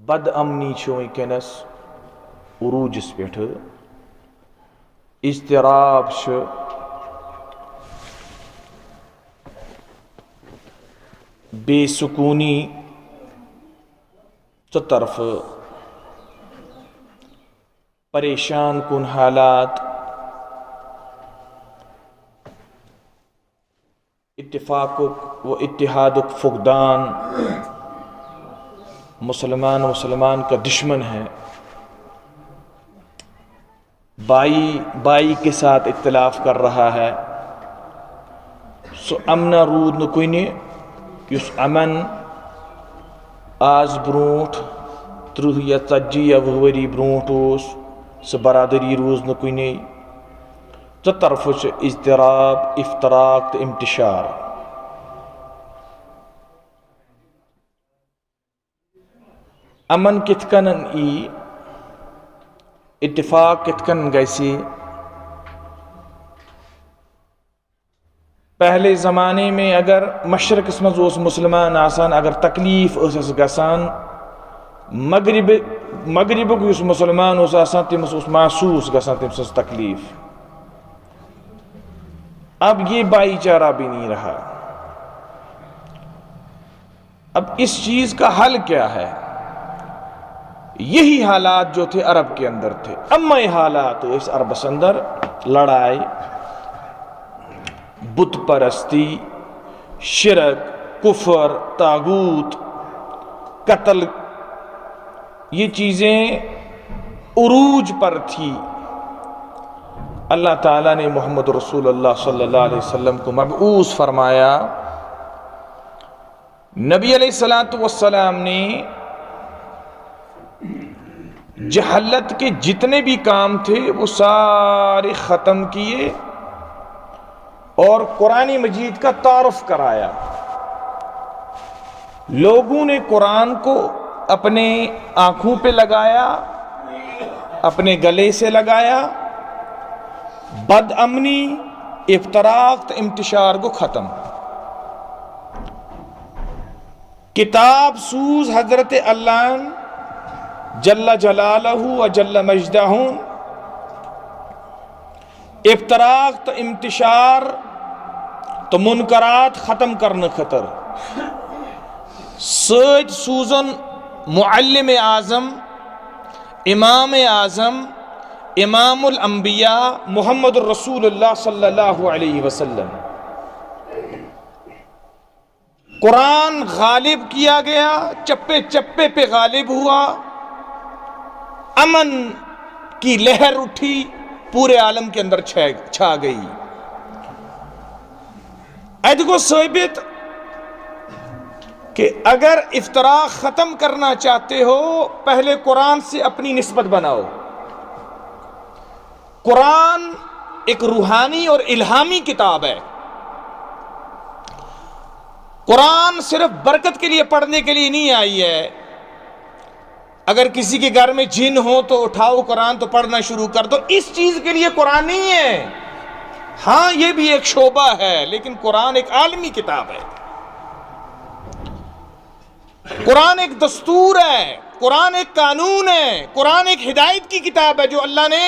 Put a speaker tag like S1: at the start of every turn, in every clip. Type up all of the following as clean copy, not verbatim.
S1: بد امنی ونکس عروجس پہ اضطراب بے سکونی طرف پریشان کن حالات اتفاق و اتحاد فقدان مسلمان کا دشمن ہے بائی کے ساتھ اختلاف کر رہا ہے سو امنا رود نکن اس امن آز برونٹ 30 یا 40 یا 20 ؤری برونٹ سہ برادری روز نکنے طرف اضطراب افتراق تو انتشار امن کت کن اتفاق کت کن گژھِ پہلے زمانے میں اگر مشرقس مز مسلمان آسان اگر تکلیف اس گسان مغربک اس مسلمان اس آسان تمس اس محسوس گسان تم سز تکلیف اب یہ بھائی چارہ بھی نہیں رہا اب اس چیز کا حل کیا ہے یہی حالات جو تھے عرب کے اندر تھے اما یہ حالات اس عرب اندر لڑائی بت پرستی شرک کفر طاغوت قتل یہ چیزیں عروج پر تھی اللہ تعالیٰ نے محمد رسول اللہ صلی اللہ علیہ وسلم کو مبعوث فرمایا نبی علیہ السلام نے جہالت کے جتنے بھی کام تھے وہ سارے ختم کیے اور قرآن مجید کا تعارف کرایا لوگوں نے قرآن کو اپنے آنکھوں پہ لگایا اپنے گلے سے لگایا بد امنی افتراق انتشار کو ختم کتاب سوز حضرت اللہ جل جلالہ و جل مجدہ افتراق تو انتشار تو منکرات ختم کرنے خطر سید سوزن معلم اعظم امام اعظم امام الانبیاء محمد الرسول اللہ صلی اللہ علیہ وسلم قرآن غالب کیا گیا چپے چپے پہ غالب ہوا امن کی لہر اٹھی پورے عالم کے اندر چھا گئی اد کو ثابت کہ اگر افتراق ختم کرنا چاہتے ہو پہلے قرآن سے اپنی نسبت بناؤ قرآن ایک روحانی اور الہامی کتاب ہے قرآن صرف برکت کے لیے پڑھنے کے لیے نہیں آئی ہے اگر کسی کے گھر میں جن ہو تو اٹھاؤ قرآن تو پڑھنا شروع کر دو اس چیز کے لیے قرآن نہیں ہے ہاں یہ بھی ایک شعبہ ہے لیکن قرآن ایک عالمی کتاب ہے قرآن ایک دستور ہے قرآن ایک قانون ہے قرآن ایک ہدایت کی کتاب ہے جو اللہ نے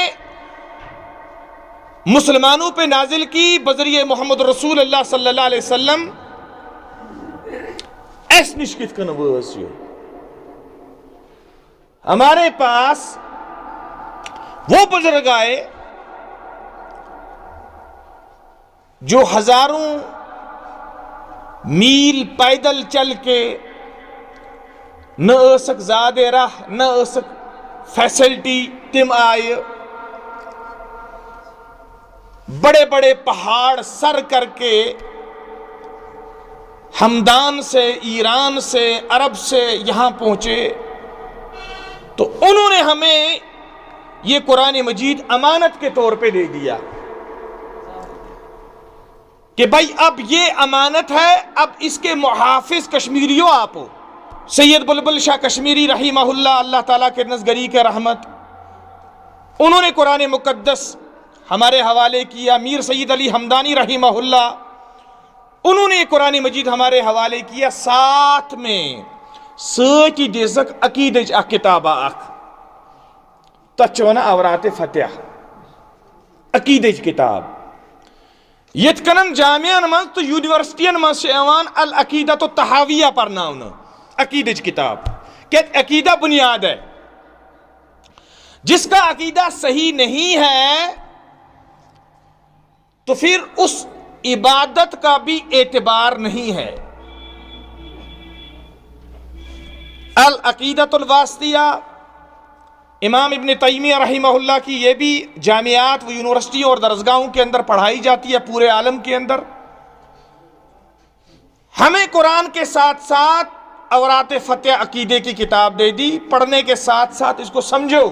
S1: مسلمانوں پہ نازل کی بذریعہ محمد رسول اللہ صلی اللہ علیہ وسلم ایس نشکت کا نبوسیو ہمارے پاس وہ بزرگ آئے جو ہزاروں میل پیدل چل کے نہ ٲسک زیادہ راہ نہ ٲسک فیسلٹی تم آئے بڑے بڑے پہاڑ سر کر کے ہمدان سے ایران سے عرب سے یہاں پہنچے تو انہوں نے ہمیں یہ قرآن مجید امانت کے طور پہ دے دیا کہ بھائی اب یہ امانت ہے اب اس کے محافظ کشمیریوں آپ ہو سید بلبل شاہ کشمیری رحمہ اللہ اللہ تعالیٰ کے نزگری کے رحمت انہوں نے قرآن مقدس ہمارے حوالے کیا میر سید علی حمدانی رحمہ اللہ انہوں نے قرآن مجید ہمارے حوالے کیا ساتھ میں سۭتی دِژٕکھ عقیٖدٕچ اکھ کِتابا اکھ تتھ چھِ ونان اورات فتح عقیٖدٕچ کِتاب یِتھ کٔنن جامعن منٛز تہٕ یونیورسٹین منٛز چھِ یِوان العقیدۃ الطحاویہ پرناونہٕ عقیٖدٕچ کتاب کیازِ عقیدہ بنیاد ہے جس کا عقیدہ صحیح نہیں ہے تو پھر اس عبادت کا بھی اعتبار نہیں ہے. العقیدۃ الواسطیہ امام ابن تیمیہ رحمہ اللہ کی یہ بھی جامعات و یونیورسٹیوں اور درسگاہوں کے اندر پڑھائی جاتی ہے پورے عالم کے اندر. ہمیں قرآن کے ساتھ ساتھ اورات فتح عقیدے کی کتاب دے دی, پڑھنے کے ساتھ ساتھ اس کو سمجھو,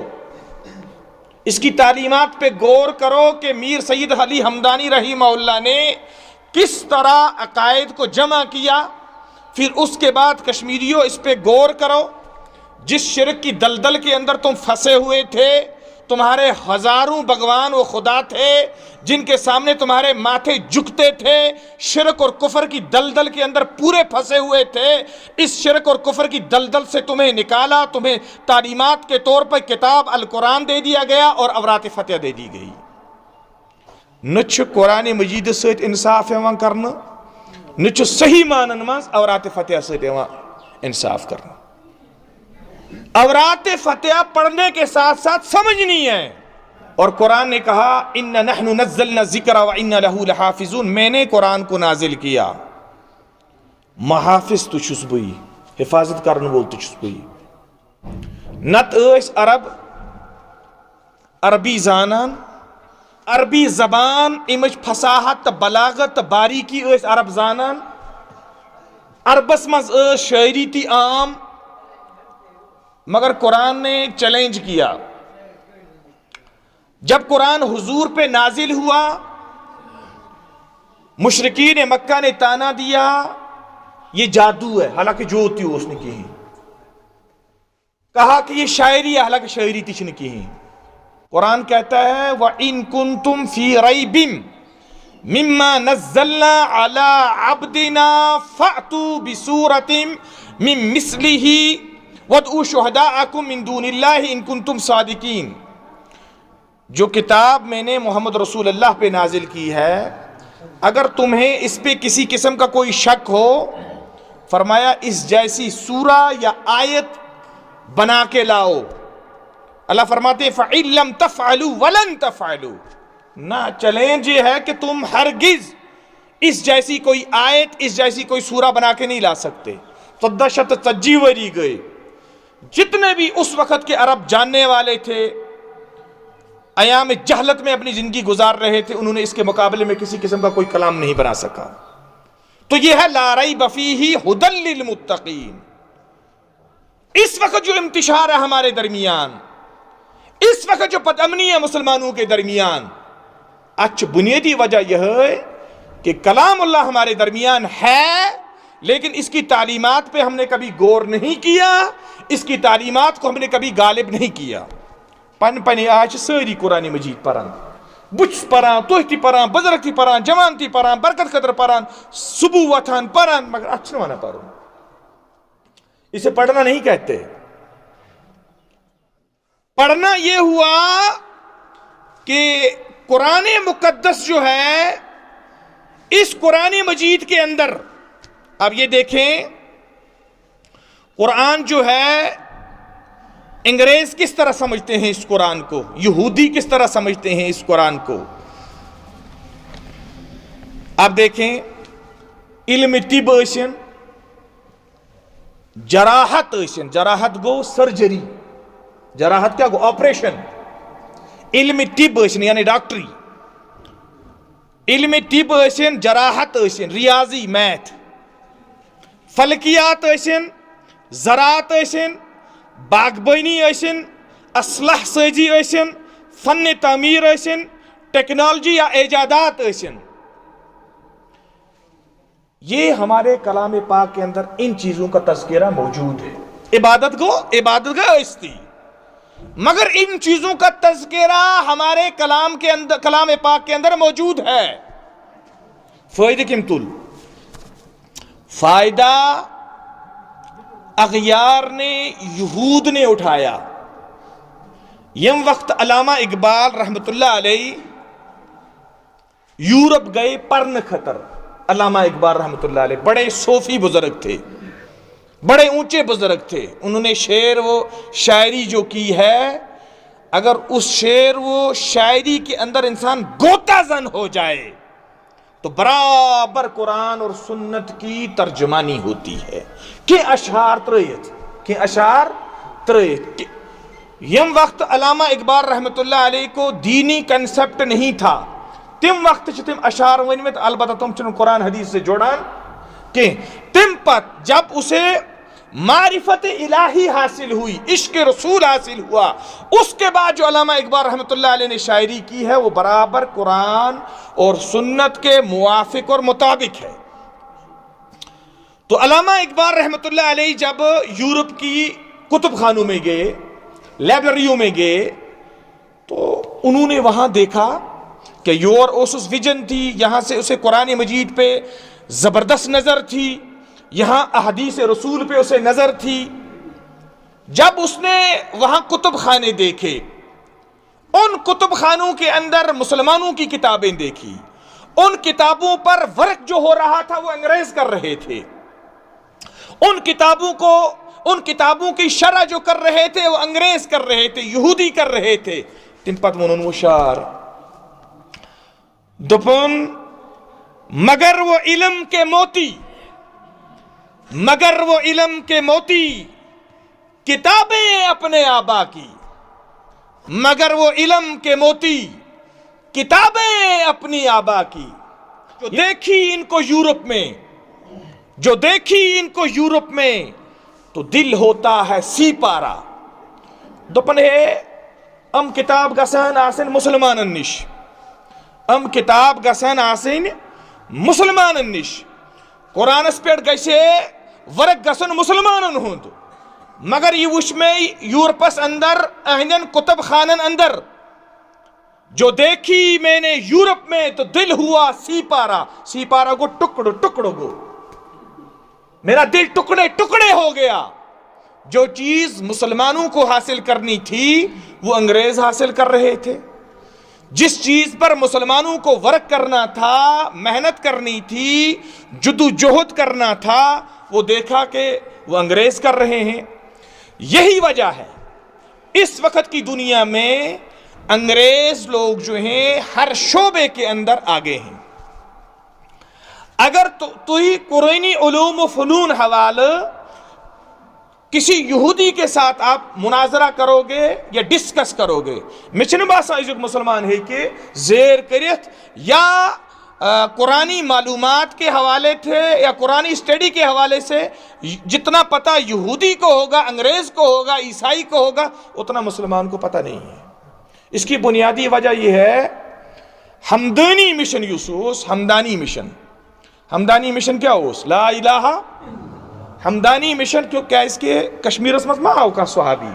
S1: اس کی تعلیمات پہ غور کرو کہ میر سید علی ہمدانی رحمہ اللہ نے کس طرح عقائد کو جمع کیا. پھر اس کے بعد کشمیریوں اس پہ غور کرو, جس شرک کی دلدل کے اندر تم پھنسے ہوئے تھے, تمہارے ہزاروں بھگوان و خدا تھے جن کے سامنے تمہارے ماتھے جھکتے تھے, شرک اور کفر کی دلدل کے اندر پورے پھنسے ہوئے تھے. اس شرک اور کفر کی دلدل سے تمہیں نکالا, تمہیں تعلیمات کے طور پر کتاب القرآن دے دیا گیا اور اورات فتح دے دی گئی. نہ چھ قرآن مجید سۭتۍ انصاف یوان کرنہٕ, نہ چھ صحیح معنن منٛز اورات فتح سۭتۍ یوان انصاف کرنہٕ. اورات فتح پڑھنے کے ساتھ ساتھ سمجھنی ہے. اور قرآن نے کہا اِنَّا نَحْنُ نَزَّلْنَا الذِّكْرَ وَإِنَّا لَهُ لَحَافِظُونَ, میں نے قرآن کو نازل کیا, محافظ تو چھس بئی, حفاظت کرن وول تو چھس بئی. نت ٲسۍ عربی زانان, عربی زبان امچ فصاحت تہٕ بلاغت تہٕ باریکی ٲسۍ عرب زانان, عربس منٛز ٲس شاعری تہِ عام, مگر قرآن نے چیلنج کیا. جب قرآن حضور پہ نازل ہوا, مشرکین مکہ نے تانا دیا یہ جادو ہے, حالانکہ جوتی اس نے کی, کہا کہ یہ شاعری ہے, حالانکہ شاعری تیچ نے کی. قرآن کہتا ہے وَإِن كُنتُمْ فِي رَيْبٍ مِمَّا نَزَّلْنَا عَلَىٰ عَبْدِنَا فَأْتُوا بِسُورَةٍ مِّن مِثْلِهِ وَادْعُوا شُهَدَاءَكُم مِّن دُونِ اللَّهِ إِن كُنتُمْ صَادِقِينَ. جو کتاب میں نے محمد رسول اللہ پہ نازل کی ہے, اگر تمہیں اس پہ کسی قسم کا کوئی شک ہو, فرمایا اس جیسی سورہ یا آیت بنا کے لاؤ. اللہ فرماتے فَإِن لَّمْ تَفْعَلُوا وَلَن تَفْعَلُوا, نہ چیلنج یہ ہے کہ تم ہرگز اس جیسی کوئی آیت, اس جیسی کوئی سورہ بنا کے نہیں لا سکتے. 1440 وری گئے, جتنے بھی اس وقت کے عرب جاننے والے تھے, ایام جہلت میں اپنی زندگی گزار رہے تھے, انہوں نے اس کے مقابلے میں کسی قسم کا کوئی کلام نہیں بنا سکا. تو یہ ہے لا ریب فیہ ھدی للمتقین. اس وقت جو انتشار ہے ہمارے درمیان, اس وقت جو بد امنی ہے مسلمانوں کے درمیان, اچھ بنیادی وجہ یہ ہے کہ کلام اللہ ہمارے درمیان ہے, لیکن اس کی تعلیمات پہ ہم نے کبھی غور نہیں کیا, اس کی تعلیمات کو ہم نے کبھی غالب نہیں کیا. پن پنی آج ساری قرآن مجید پران, بچ پران, تو تی پران, بزرگ تی پران, جوان تی پران, برکت قدر پران, صبح وطن پران, مگر اچھا نہ پڑھو. اسے پڑھنا نہیں کہتے. پڑھنا یہ ہوا کہ قرآن مقدس جو ہے, اس قرآن مجید کے اندر, اب یہ دیکھیں قرآن جو ہے, انگریز کس طرح سمجھتے ہیں اس قرآن کو, یہودی کس طرح سمجھتے ہیں اس قرآن کو. آپ دیکھیں علم طب ٲسِن, جراحت ٲسِن, جراحت گو سرجری, جراحت کیا گو آپریشن, علم طب ٲسِن یعنی ڈاکٹری, علم طب ٲسِن, جراحت ٲسِن, ریاضی میتھ, فلکیات ٲسِن, زراعت ٲسِن, باغبانی ٲسِن, اسلحہ سازی ٲسِن, فن تعمیر ٲسِن, ٹیکنالوجی یا ایجادات ٲسِن. یہ ہمارے کلام پاک کے اندر ان چیزوں کا تذکرہ موجود ہے. عبادت گو ٲستی, مگر ان چیزوں کا تذکرہ ہمارے کلام پاک کے اندر موجود ہے. فائدہ کم تل, فائدہ اغیار نے یہود نے اٹھایا. یم وقت علامہ اقبال رحمت اللہ علیہ یورپ گئے پرن خطر. علامہ اقبال رحمت اللہ علیہ بڑے صوفی بزرگ تھے, بڑے اونچے بزرگ تھے. انہوں نے شعر و شاعری جو کی ہے, اگر اس شعر و شاعری کے اندر انسان گوتہ زن ہو جائے تو برابر قرآن اور سنت کی ترجمانی ہوتی ہے. کہ اشعار ترایت یم وقت علامہ اقبال رحمت اللہ علیہ کو دینی کنسپٹ نہیں تھا, تم وقت تم اشعار ونمت, البتہ تم چن قرآن حدیث سے جوڑان کہ تم پت جب اسے معرفت الہی حاصل ہوئی, عشق رسول حاصل ہوا, اس کے بعد جو علامہ اقبال رحمت اللہ علیہ نے شاعری کی ہے وہ برابر قرآن اور سنت کے موافق اور مطابق ہے. تو علامہ اقبال رحمت اللہ علیہ جب یورپ کی کتب خانوں میں گئے, لائبریریوں میں گئے, تو انہوں نے وہاں دیکھا کہ یور اوسس ویژن تھی, یہاں سے اسے قرآن مجید پہ زبردست نظر تھی, یہاں احادیث رسول پہ اسے نظر تھی. جب اس نے وہاں کتب خانے دیکھے, ان کتب خانوں کے اندر مسلمانوں کی کتابیں دیکھی, ان کتابوں پر ورق جو ہو رہا تھا وہ انگریز کر رہے تھے, ان کتابوں کی شرح جو کر رہے تھے وہ انگریز کر رہے تھے, یہودی کر رہے تھے. تم پت ونن وہ شعر دپن مگر وہ علم کے موتی, مگر وہ علم کے موتی کتابیں اپنے آبا کی, مگر وہ علم کے موتی کتابیں اپنی آبا کی. جو دیکھی ان کو یورپ میں, جو دیکھی ان کو یورپ میں تو دل ہوتا ہے سی پارا. دپن ہے ام کتاب گسان آسن مسلمانن نش, ام کتاب گسان آسن مسلمانن نش, قرآنس پیٹ گسے ورق گسن مسلمانن ہند, مگر یہ وش میں یورپس اندر اہندن کتب خانن اندر جو دیکھی میں نے یورپ میں تو دل ہوا سی پارا. سی پارا کو ٹکڑوں گو, میرا دل ٹکڑے ٹکڑے ہو گیا. جو چیز مسلمانوں کو حاصل کرنی تھی وہ انگریز حاصل کر رہے تھے, جس چیز پر مسلمانوں کو ورک کرنا تھا, محنت کرنی تھی, جدوجہد کرنا تھا, وہ دیکھا کہ وہ انگریز کر رہے ہیں. یہی وجہ ہے اس وقت کی دنیا میں انگریز لوگ جو ہیں ہر شعبے کے اندر آگے ہیں. اگر تو ہی قرآنی علوم و فنون حوالہ کسی یہودی کے ساتھ آپ مناظرہ کرو گے یا ڈسکس کرو گے, مچھن باسا ازیک مسلمان ہے کہ زیر کریت یا قرآنی معلومات کے حوالے تھے یا قرآنی اسٹڈی کے حوالے سے جتنا پتہ یہودی کو ہوگا, انگریز کو ہوگا, عیسائی کو ہوگا, اتنا مسلمان کو پتہ نہیں ہے. اس کی بنیادی وجہ یہ ہے ہمدانی مشن یوسوس, ہمدانی مشن. ہمدانی مشن کیا ہوس لا الہ ہمدانی مشن کیوں کیا اس کے کشمیر اسمت ما آو کا صحابی,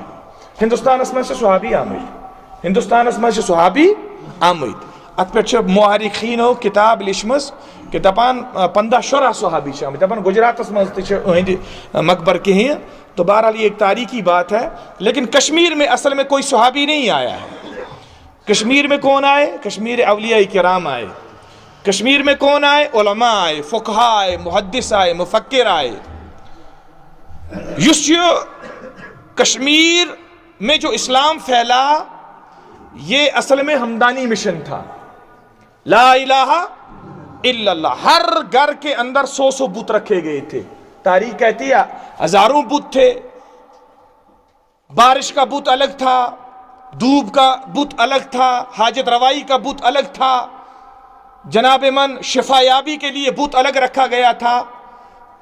S1: ہندوستان اسمت سے صحابی آمد, ہندوستان اسمت سے صحابی آمد. ات پہ محرخینو کتاب لشمس کہ دپان 15 شرح صحابی آمد, دپان گجرات اسمت اہند مقبر کے ہیں. تو بہرحال یہ ایک تاریخی بات ہے, لیکن کشمیر میں اصل میں کوئی صحابی نہیں آیا ہے. کشمیر میں کون آئے؟ کشمیر اولیاء کرام آئے. کشمیر میں کون آئے؟ علماء آئے, فقہاء آئے, محدث آئے, مفکر آئے. کشمیر میں جو اسلام پھیلا یہ اصل میں ہمدانی مشن تھا. لا الہ الا اللہ. ہر گھر کے اندر 100 بت رکھے گئے تھے. تاریخ کہتی ہے ہزاروں بت تھے. بارش کا بت الگ تھا, دھوپ کا بت الگ تھا, حاجت روائی کا بت الگ تھا, جناب من شفا یابی کے لیے بت الگ رکھا گیا تھا.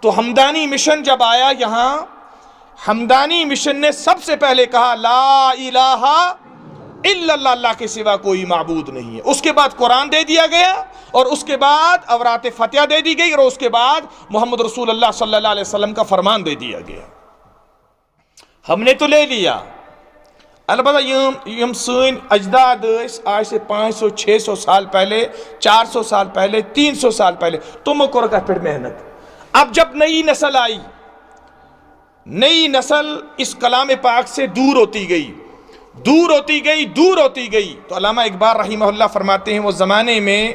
S1: تو ہمدانی مشن جب آیا یہاں, ہمدانی مشن نے سب سے پہلے کہا لا الہ الا اللہ, اللہ کے سوا کوئی معبود نہیں ہے. اس کے بعد قرآن دے دیا گیا, اور اس کے بعد اورات فتح دے دی گئی, اور اس کے بعد محمد رسول اللہ صلی اللہ علیہ وسلم کا فرمان دے دیا گیا. ہم نے تو لے لیا, البتہ یم سن اجداد آج سے 500-600 سال پہلے, 400 سال پہلے, 300 سال پہلے تم کور کر پھر محنت. اب جب نئی نسل آئی نئی نسل اس کلام پاک سے دور ہوتی گئی، دور ہوتی گئی، دور ہوتی گئی. تو علامہ اقبال رحمہ اللہ فرماتے ہیں وہ زمانے میں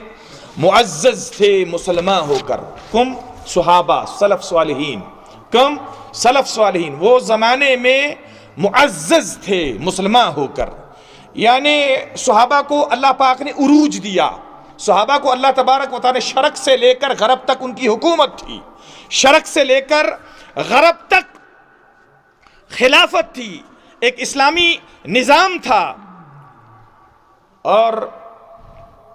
S1: معزز تھے مسلمان ہو کر. کم صحابہ سلف صالحین، کم سلف صالحین، وہ زمانے میں معزز تھے مسلمان ہو کر. یعنی صحابہ کو اللہ پاک نے عروج دیا. صحابہ کو اللہ تبارک و تعالی نے شرق سے لے کر غرب تک ان کی حکومت تھی، شرق سے لے کر غرب تک خلافت تھی، ایک اسلامی نظام تھا. اور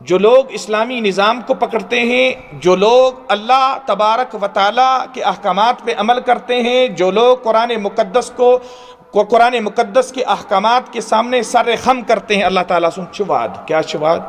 S1: جو لوگ اسلامی نظام کو پکڑتے ہیں، جو لوگ اللہ تبارک و تعالی کے احکامات پہ عمل کرتے ہیں، جو لوگ قرآن مقدس کے احکامات کے سامنے سر خم کرتے ہیں، اللہ تعالیٰ سن چواد کیا چواد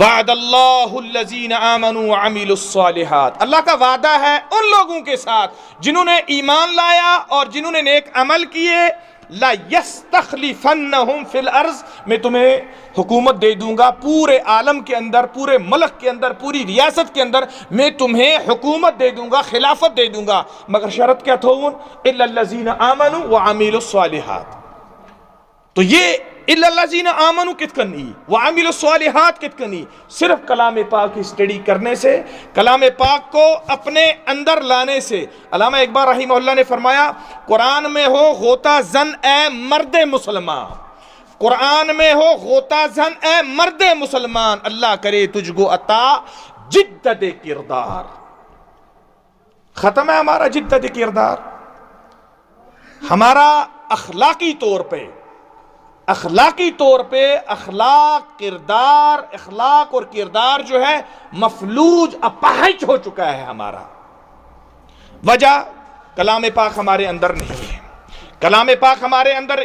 S1: وعد اللہ الذین آمنوا وعملوا الصالحات، اللہ کا وعدہ ہے ان لوگوں کے ساتھ جنہوں نے ایمان لایا اور جنہوں نے نیک عمل کیے. لا یستخلفنہم فی الارض، میں تمہیں حکومت دے دوں گا پورے عالم کے اندر، پورے ملک کے اندر، پوری ریاست کے اندر میں تمہیں حکومت دے دوں گا، خلافت دے دوں گا. مگر شرط کیا تھون؟ الا الذین آمنوا وعملوا الصالحات. تو یہ الا الذین آمنوا کت کنی وعملوا الصالحات کت کنی؟ صرف کلام پاک کی اسٹڈی کرنے سے، کلام پاک کو اپنے اندر لانے سے. علامہ اقبال رحمہ اللہ نے فرمایا قرآن میں ہو غوطہ زن اے مرد مسلمان، قرآن میں ہو غوطہ زن اے مرد مسلمان، اللہ کرے تجھ کو عطا جدت کردار. ختم ہے ہمارا جدت کردار. ہمارا اخلاقی طور پہ اخلاق اور کردار جو ہے مفلوج اپاہج ہو چکا ہے ہمارا. وجہ کلام پاک ہمارے اندر نہیں ہے. کلام پاک ہمارے اندر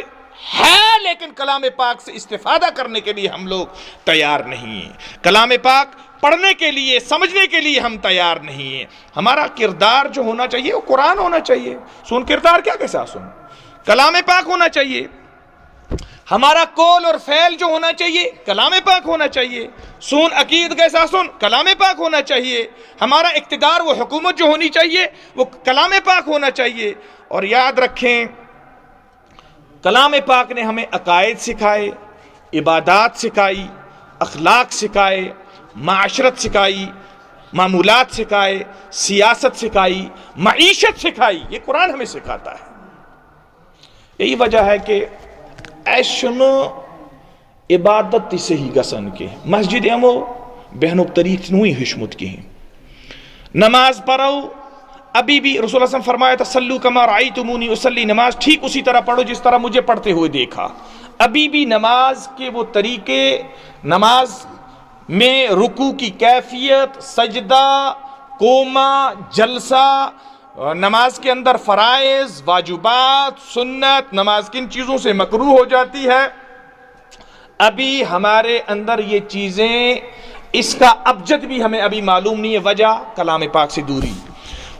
S1: ہے لیکن کلام پاک سے استفادہ کرنے کے لیے ہم لوگ تیار نہیں ہیں. کلام پاک پڑھنے کے لیے، سمجھنے کے لیے ہم تیار نہیں ہیں. ہمارا کردار جو ہونا چاہیے وہ قرآن ہونا چاہیے. سن کردار کیا کیسا سن؟ کلام پاک ہونا چاہیے. ہمارا قول اور فعل جو ہونا چاہیے کلام پاک ہونا چاہیے. سن عقید کیسا سن؟ کلام پاک ہونا چاہیے. ہمارا اقتدار و حکومت جو ہونی چاہیے وہ کلام پاک ہونا چاہیے. اور یاد رکھیں کلام پاک نے ہمیں عقائد سکھائے، عبادات سکھائی، اخلاق سکھائے، معاشرت سکھائی، معمولات سکھائے، سیاست سکھائی، معیشت سکھائی. یہ قرآن ہمیں سکھاتا ہے. یہی وجہ ہے کہ ایشنو عبادت سے ہی گسن کے مسجد امو بہنو طریق نوئی حشمت کی ہیں. نماز پڑھو ابھی بھی رسول اللہ صلی اللہ علیہ وسلم فرمایا تھا سلو کما رأیتمونی اصلی، نماز ٹھیک اسی طرح پڑھو جس طرح مجھے پڑھتے ہوئے دیکھا. ابھی بھی نماز کے وہ طریقے، نماز میں رکوع کی کیفیت، سجدہ، قوما، جلسہ، نماز کے اندر فرائض، واجبات، سنت، نماز کن چیزوں سے مکروہ ہو جاتی ہے، ابھی ہمارے اندر یہ چیزیں، اس کا ابجد بھی ہمیں ابھی معلوم نہیں ہے. وجہ کلام پاک سے دوری،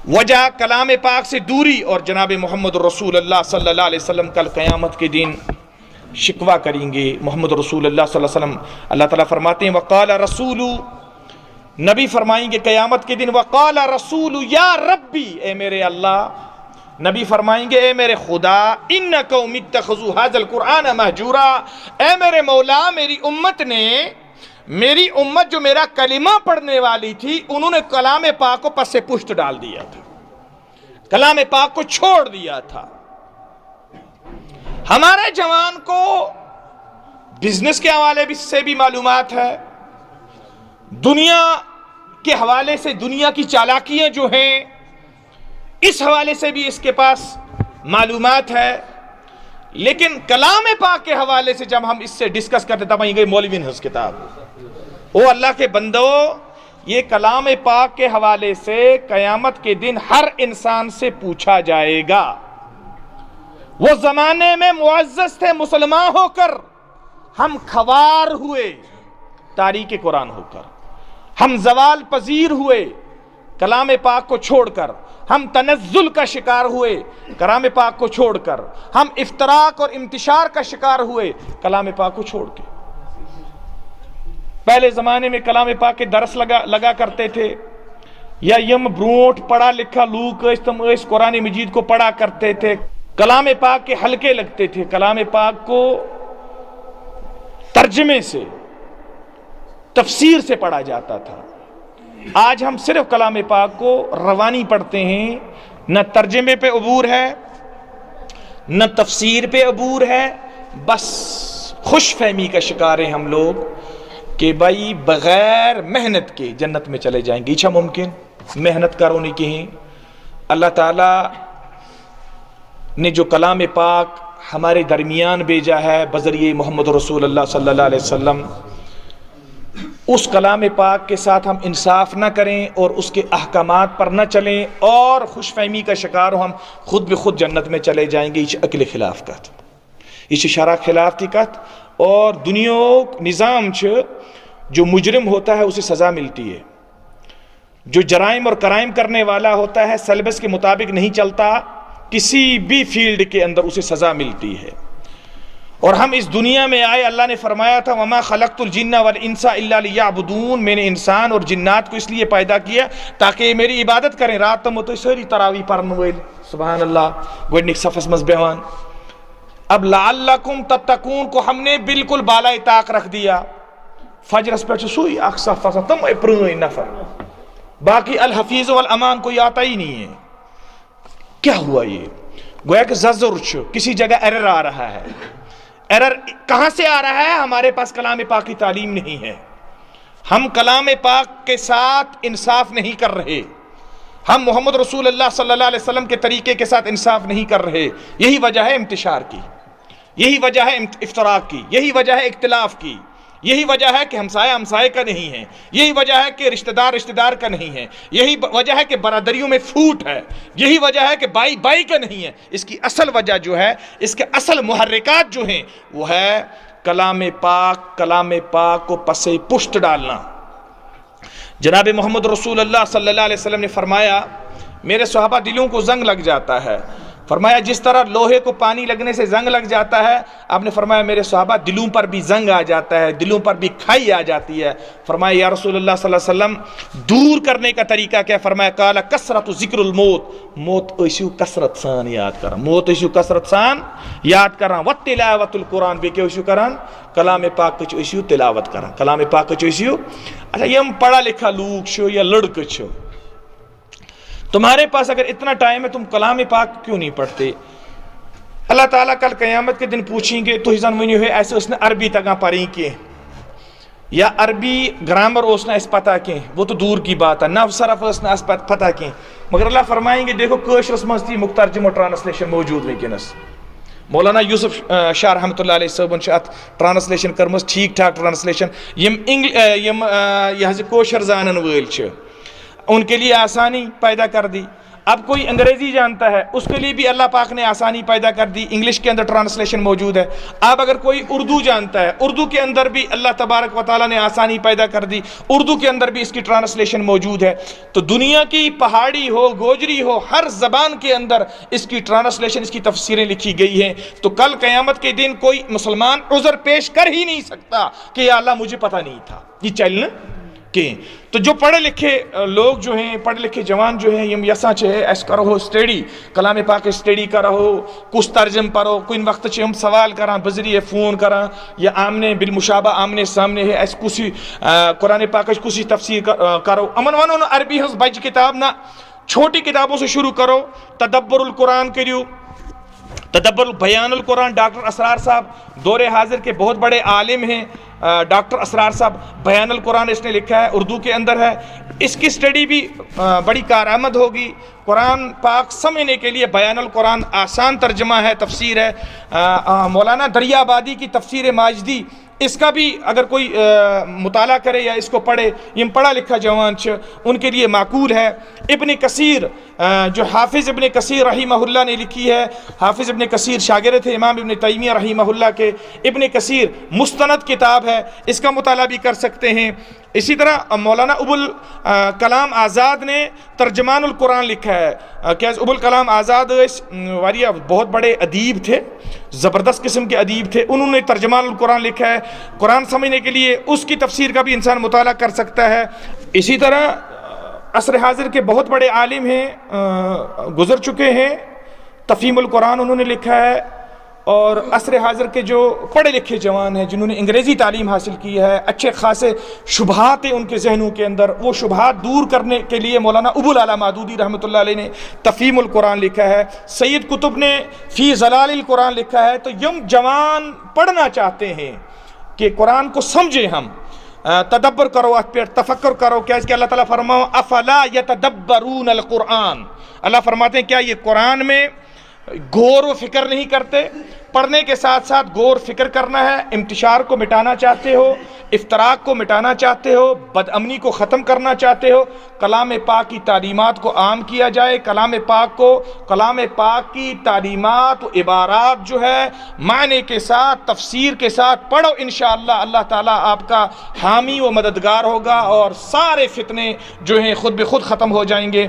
S1: وجہ کلام پاک سے دوری. اور جناب محمد رسول اللہ صلی اللہ علیہ وسلم کل قیامت کے دن شکوہ کریں گے. محمد رسول اللہ صلی اللہ علیہ وسلم، اللہ تعالیٰ فرماتے ہیں وقال رسول، نبی فرمائیں گے قیامت کے دن وقال رسول یا ربی، اے میرے اللہ. نبی فرمائیں گے اے میرے خدا ان قوم اتخذوا ھذا القرآن مہجورا، اے میرے مولا میری امت نے، میری امت جو میرا کلمہ پڑھنے والی تھی انہوں نے کلام پاک کو پس پشت ڈال دیا تھا، کلام پاک کو چھوڑ دیا تھا. ہمارے جوان کو بزنس کے حوالے سے بھی معلومات ہے، دنیا کے حوالے سے، دنیا کی چالاکیاں جو ہیں اس حوالے سے بھی اس کے پاس معلومات ہے. لیکن کلام پاک کے حوالے سے جب ہم اس سے ڈسکس کرتے تب یہ گئی مولوی نے اس کتاب، او اللہ کے بندو، یہ کلام پاک کے حوالے سے قیامت کے دن ہر انسان سے پوچھا جائے گا. وہ زمانے میں معزز تھے مسلمان ہو کر، ہم خوار ہوئے تاریخ قرآن ہو کر، ہم زوال پذیر ہوئے کلام پاک کو چھوڑ کر، ہم تنزل کا شکار ہوئے کلام پاک کو چھوڑ کر، ہم افتراق اور انتشار کا شکار ہوئے کلام پاک کو چھوڑ کے. پہلے زمانے میں کلام پاک کے درس لگا کرتے تھے، یا یم بروٹ پڑھا لکھا لوگ تم اس قرآن مجید کو پڑھا کرتے تھے. کلام پاک کے حلقے لگتے تھے، کلام پاک کو ترجمے سے، تفسیر سے پڑھا جاتا تھا۔ آج ہم صرف کلام پاک کو روانی پڑھتے ہیں، نہ ترجمے پہ عبور ہے، نہ تفسیر پہ عبور ہے، بس خوش فہمی کا شکار ہیں ہم لوگ کہ بھائی بغیر محنت کے جنت میں چلے جائیں گے۔ اچھا ممکن محنت کرو نہیں کہیں؟ اللہ تعالیٰ نے جو کلام پاک ہمارے درمیان بھیجا ہے بذریعہ محمد رسول اللہ صلی اللہ علیہ وسلم، اس کلام پاک کے ساتھ ہم انصاف نہ کریں اور اس کے احکامات پر نہ چلیں اور خوش فہمی کا شکار ہو ہم خود بخود جنت میں چلے جائیں گے، یہ عقل خلاف کت، یہ شرع خلاف تھی کت۔ اور دنیا نظام جو مجرم ہوتا ہے اسے سزا ملتی ہے، جو جرائم اور کرائم کرنے والا ہوتا ہے سلیبس کے مطابق نہیں چلتا، کسی بھی فیلڈ کے اندر اسے سزا ملتی ہے۔ اور ہم اس دنیا میں آئے، اللہ نے فرمایا تھا وَمَا خَلَقْتُ الْجِنَّ وَالْإِنسَ إِلَّا لِيَعْبُدُونَ، میں نے انسان اور جنات کو اس لیے پیدا کیا تاکہ یہ میری عبادت کریں۔ رات تم تو ساری تراویح پرن ویل، سبحان اللہ، گوڈنک صفس مز بیوان۔ اب لعلکم تتقون کو ہم نے بالکل بالائے طاق رکھ دیا، فجرس پہ سوئی اخ صف تم پرٲنۍ نفر، باقی الحفیظ والامان کوئی آتا ہی نہیں ہے۔ کیا ہوا؟ یہ گویا کہ زجر کسی جگہ ایرر آ رہا ہے۔ ایرر کہاں سے آ رہا ہے؟ ہمارے پاس کلام پاک کی تعلیم نہیں ہے، ہم کلام پاک کے ساتھ انصاف نہیں کر رہے، ہم محمد رسول اللہ صلی اللہ علیہ وسلم کے طریقے کے ساتھ انصاف نہیں کر رہے۔ یہی وجہ ہے انتشار کی، یہی وجہ ہے افتراق کی، یہی وجہ ہے اختلاف کی، یہی وجہ ہے کہ ہمسایہ ہمسائے کا نہیں ہے، یہی وجہ ہے کہ رشتہ دار رشتہ دار کا نہیں ہے، یہی وجہ ہے کہ برادریوں میں پھوٹ ہے، یہی وجہ ہے کہ بائی بائی کا نہیں ہے۔ اس کی اصل وجہ جو ہے، اس کے اصل محرکات جو ہیں وہ ہے کلام پاک کو پس پشت ڈالنا۔ جناب محمد رسول اللہ صلی اللہ علیہ وسلم نے فرمایا میرے صحابہ دلوں کو زنگ لگ جاتا ہے، فرمایا جس طرح لوہے کو پانی لگنے سے زنگ لگ جاتا ہے، آپ نے فرمایا میرے صحابہ دلوں پر بھی زنگ آ جاتا ہے، دلوں پر بھی کھائی آ جاتی ہے۔ فرمایا یا رسول اللہ صلی اللہ علیہ وسلم دور کرنے کا طریقہ کیا؟ فرمایا قال کثرت ذکر الموت، موت ایسیو کثرت سان یاد کران، موت ایسیو کثرت سان یاد کران، و تلاوت القرآن بیکے ایسیو کران، کلام پاک کچھ ایسیو تلاوت کران، کلام پاک کچھ ایسیو۔ اچھا یہ ہم پڑھا لکھا لوگ چھو یا لڑکے چھو، تمہارے پاس اگر اتنا ٹائم ہے تم کلام پاک کیوں نہیں پڑھتے؟ اللہ تعالیٰ کل قیامت کے دن پوچھیں گے تو ہزن ونیو ہے ایسے اس نے عربی تگاں پڑھی کی یا عربی گرامر اس نے اس پتہ کی، وہ تو دور کی بات ہے، نو صرف اس نے اس پتہ کی، مگر اللہ فرمائیں گے دیکھو کٲشرس منٛز تھی مترجم و ٹرانسلیشن موجود ونکینس۔ مولانا یوسف شاہ رحمۃ اللہ علیہ صٲبن چھِ اتھ ٹرانسلیشن کٔرمٕژ ٹھیک ٹھاک ٹرانسلیشن، یم یہ حظ کٲشُر زانن وٲلۍ چھِ ان کے لیے آسانی پیدا کر دی۔ اب کوئی انگریزی جانتا ہے اس کے لیے بھی اللہ پاک نے آسانی پیدا کر دی، انگلش کے اندر ٹرانسلیشن موجود ہے۔ اب اگر کوئی اردو جانتا ہے، اردو کے اندر بھی اللہ تبارک و تعالیٰ نے آسانی پیدا کر دی، اردو کے اندر بھی اس کی ٹرانسلیشن موجود ہے۔ تو دنیا کی پہاڑی ہو، گوجری ہو، ہر زبان کے اندر اس کی ٹرانسلیشن، اس کی تفسیریں لکھی گئی ہیں۔ تو کل قیامت کے دن کوئی مسلمان عذر پیش کر ہی نہیں سکتا کہ یا اللہ مجھے پتہ نہیں تھا، یہ چلنا کہ تو جو پڑھے لکھے لوگ جو ہیں، پڑھے لکھے جوان جو ہیں، یم یسا چاہے ایس کرو اسٹڈی کلام پاک اسٹڈی کرو، کچھ ترجم پڑھو، کن وقت چھ ہم سوال کران بذریعہ فون کران یا آمنے بالمشابہ آمنے سامنے ہے ایس کسی قرآن پاک کسی تفسیر کرو، امن ونو نا عربی ہز بج کتاب نہ چھوٹی کتابوں سے شروع کرو، تدبر القرآن کریو، تدبر بیان القرآن، ڈاکٹر اسرار صاحب دور حاضر کے بہت بڑے عالم ہیں، ڈاکٹر اسرار صاحب بیان القرآن اس نے لکھا ہے، اردو کے اندر ہے، اس کی اسٹڈی بھی بڑی کارآمد ہوگی۔ قرآن پاک سمجھنے کے لیے بیان القرآن آسان ترجمہ ہے، تفسیر ہے۔ مولانا دریا آبادی کی تفسیر ماجدی، اس کا بھی اگر کوئی مطالعہ کرے یا اس کو پڑھے، یہ پڑھا لکھا جوان ان کے لیے معقول ہے۔ ابن کثیر جو حافظ ابن کثیر رحمہ اللہ نے لکھی ہے، حافظ ابن کثیر شاگرد تھے امام ابن تیمیہ رحمہ اللہ کے، ابن کثیر مستند کتاب ہے، اس کا مطالعہ بھی کر سکتے ہیں۔ اسی طرح مولانا ابو الکلام آزاد نے ترجمان القرآن لکھا ہے، کیا ابو الکلام آزاد واریہ بہت بڑے ادیب تھے، زبردست قسم کے ادیب تھے، انہوں نے ترجمان القرآن لکھا ہے۔ قرآن سمجھنے کے لیے اس کی تفسیر کا بھی انسان مطالعہ کر سکتا ہے۔ اسی طرح عصر حاضر کے بہت بڑے عالم ہیں، گزر چکے ہیں، تفہیم القرآن انہوں نے لکھا ہے، اور عصر حاضر کے جو پڑھے لکھے جوان ہیں جنہوں نے انگریزی تعلیم حاصل کی ہے، اچھے خاصے شبہات ہیں ان کے ذہنوں کے اندر، وہ شبہات دور کرنے کے لیے مولانا ابو العلا مودودی رحمۃ اللہ علیہ نے تفہیم القرآن لکھا ہے، سید قطب نے فی ظلال القرآن لکھا ہے۔ تو یم جوان پڑھنا چاہتے ہیں کہ قرآن کو سمجھیں، ہم تدبر کرو، اس پر تفکر کرو، کیا اس کے اللہ تعالیٰ فرماؤ افلا یتدبرون القرآن، اللہ فرماتے ہیں کیا یہ قرآن میں غور و فکر نہیں کرتے؟ پڑھنے کے ساتھ ساتھ غور فکر کرنا ہے۔ انتشار کو مٹانا چاہتے ہو، افتراق کو مٹانا چاہتے ہو، بد امنی کو ختم کرنا چاہتے ہو، کلام پاک کی تعلیمات کو عام کیا جائے، کلام پاک کی تعلیمات و عبارات جو ہے معنی کے ساتھ تفسیر کے ساتھ پڑھو، انشاءاللہ اللہ تعالیٰ آپ کا حامی و مددگار ہوگا، اور سارے فتنے جو ہیں خود بخود ختم ہو جائیں گے۔